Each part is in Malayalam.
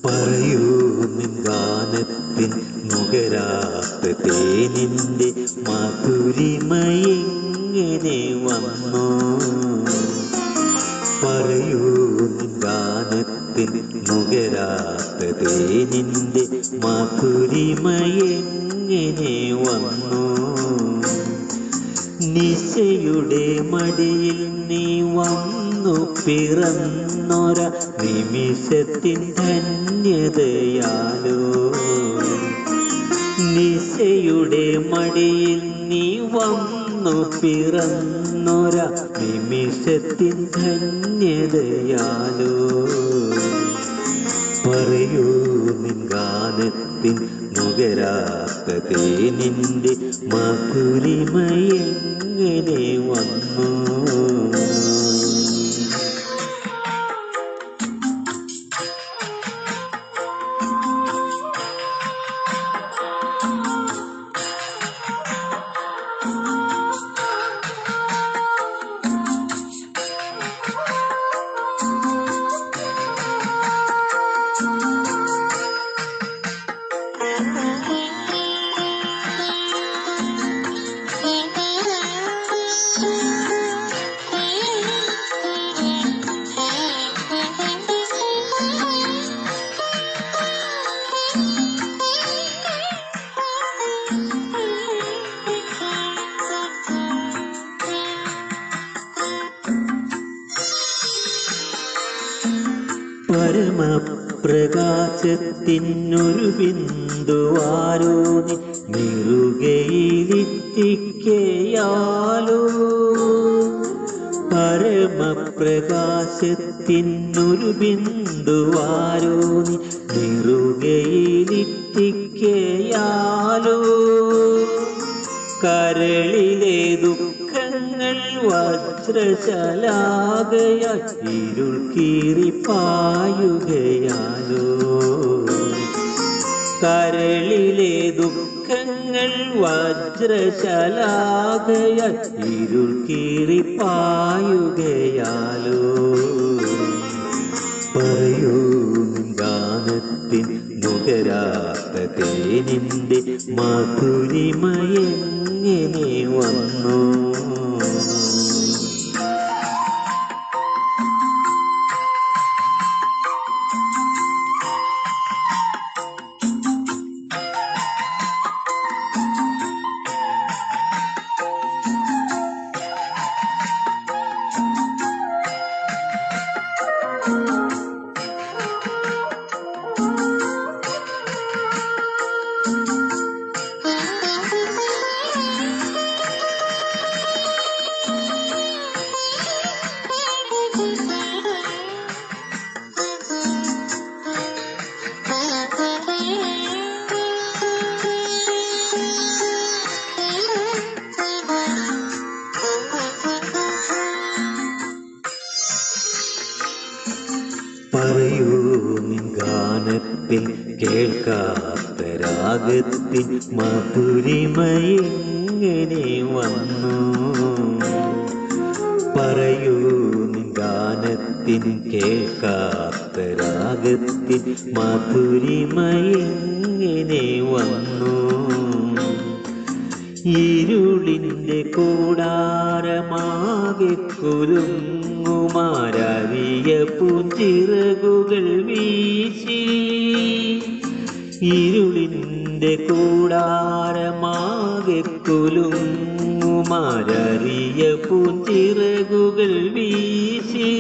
പറയൂ നിൻ ഗാനത്തിൻ നുകരാത്ത തേനിൻ്റെ മാധുരിമയെങ്ങനെ വന്നു? പറയൂ നിൻ ഗാനത്തിൻ നുകരാത്ത തേനിൻ്റെ മാധുരിമയെങ്ങനെ വന്നു? നിശയുടെ മടിയിൽ നീ വന്നു പിറന്നൊര നിമിഷത്തിൻ ധന്യതയാലോ. നിശയുടെ മടിയിൽ നീ വന്നു പിറന്നൊര നിമിഷത്തിൻ ധന്യതയാലോ. പറയൂ നിൻ ഗാനത്തിൻ നുകരാത്ത തേനിൻ്റെ മാധുരിമയെങ്ങനെ വന്നു? പരമപ്രകാശത്തിനൊരു ബിന്ദുവാരോ നീ നിറുകയിലെത്തിക്കയാലോ. പരമപ്രകാശത്തിനൊരു ബിന്ദുവാരോ നീ നിറുകയിലെത്തിക്കയാലോ. കരളിലെ ദുഃഖങ്ങൾ വജ്രശലാകയായി ഇരുൾ കീറിപ്പായുകയാലോ. കരളിലെ ദുഃഖങ്ങൾ വജ്രശലാകയായി ഇരുൾ കീറിപ്പായുകയാലോ. പറയൂ നിൻ ഗാനത്തിൻ നുകരാത്ത തേനിൻ്റെ മാധുരിമയെങ്ങനെ വന്നു? പറയൂ നിൻ ഗാനത്തിൽ കേൾക്കാത്ത രാഗത്തിൻ മാധുരിമയെങ്ങനെ വന്നു? പറയൂ നിൻ ഗാനത്തിൻ കേൾക്കാത്ത രാഗത്തിൻ മാധുരിമയെങ്ങനെ വന്നു? ഇരുളിൻ്റെ കൂടാരമാകെ കുലുങ്ങുമാരറിയ പൂഞ്ചിറകുകൾ വീശി. ഇരുളിൻ്റെ കൂടാരമാകെ കുലുങ്ങുമാരറിയ പൂഞ്ചിറകുകൾ വീശി.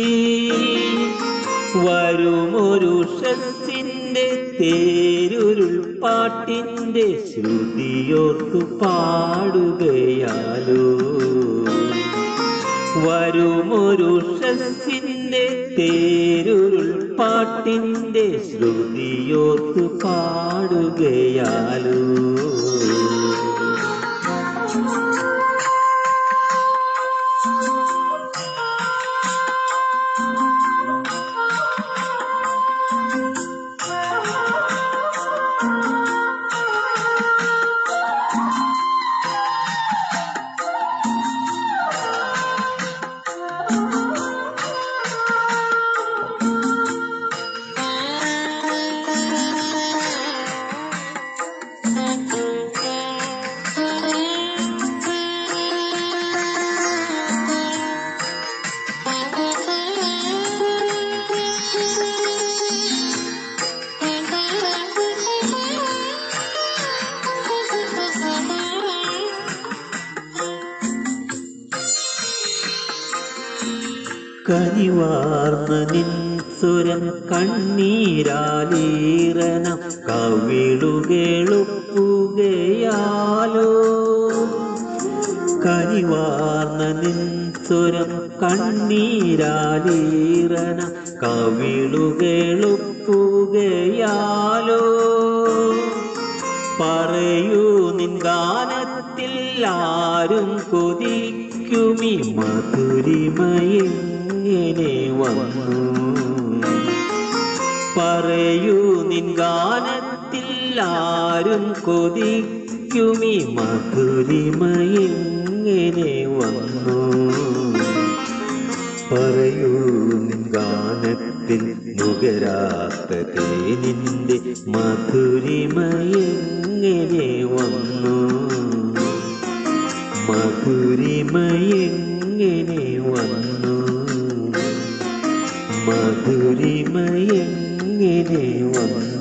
വരുമൊരു ഷസ്സിൻ്റെ തേരുരുൾ പാട്ടിൻ്റെ ശ്രുതിയോർത്തു പാടുകയാലോ. വരുമൊരു ഷസ്സിൻ്റെ തേരുരുൾ പാട്ടിൻ്റെ ശ്രുതിയോർത്തു പാടുകയാലോ. കനിവാർന്ന നിൻ സ്വരം കണ്ണീരാലീറനം കവിളുകളൊപ്പുകയാലോ. കനിവാർന്ന നിൻ സ്വരം കണ്ണീരാലീറനം കവിളുകളൊപ്പുകയാലോ. പറയൂ നിൻ ഗാനത്തിൽ ആരും കൊതിക്കുമി മധുരിമയെങ്ങനെ വന്നു. പറയൂ നിൻ ഗാനത്തിൽ ആരും കൊതിക്കുമി മധുരിമയെങ്ങനെ വന്നു. പറയൂ നിൻ ഗാനത്തിൽ നുകരാത്ത തേനിൻ്റെ മധുരിമയെങ്ങനെ വന്നു. മധുരിമയെങ്ങനെ വന്നു. മധുരിമയെങ്ങനെ വന്നു.